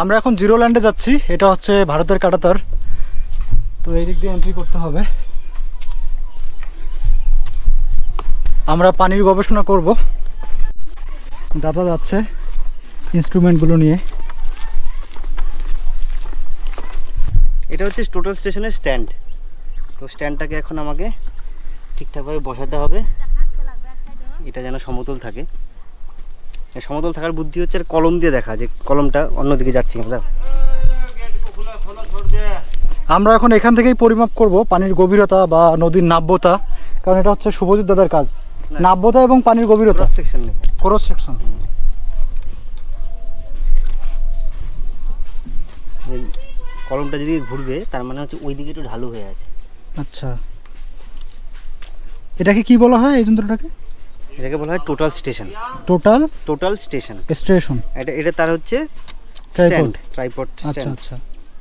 আমরা এখন জিরো ল্যান্ডে যাচ্ছি। এটা হচ্ছে ভারতের কাঁটাতার। তো এই দিক দিয়ে এন্ট্রি করতে হবে। আমরা পানির গবেষণা করব। দাদা যাচ্ছে ইনস্ট্রুমেন্টগুলো নিয়ে। এটা হচ্ছে টোটাল স্টেশনের স্ট্যান্ড। তো স্ট্যান্ডটাকে এখন আমাকে ঠিকঠাকভাবে বসাতে হবে, এটা যেন সমতল থাকে। সমতল থাকার বুদ্ধি হচ্ছে আর কলম দিয়ে দেখা, যে কলমটা অন্যদিকে যাচ্ছে কিনা। আমরা এখন এখান থেকেই পরিমাপ করব পানির গভীরতা বা নদীর নাব্যতা, কারণ এটা হচ্ছে শুভজিৎ দাদার কাজ। নাব্যতা এবং পানির গভীরতা সেকশন নেব, ক্রস সেকশন। কলমটা যদি ঘুরবে তার মানে হচ্ছে ওই দিকে একটু ঢালু হয়ে আছে। আচ্ছা, এটাকে কি বলা হয় এই যন্ত্রটাকে? এটাকে বলা হয় total station. Total station. Station. এটা তার হচ্ছে ট্রাইপড। ট্রাইপড আচ্ছা আচ্ছা।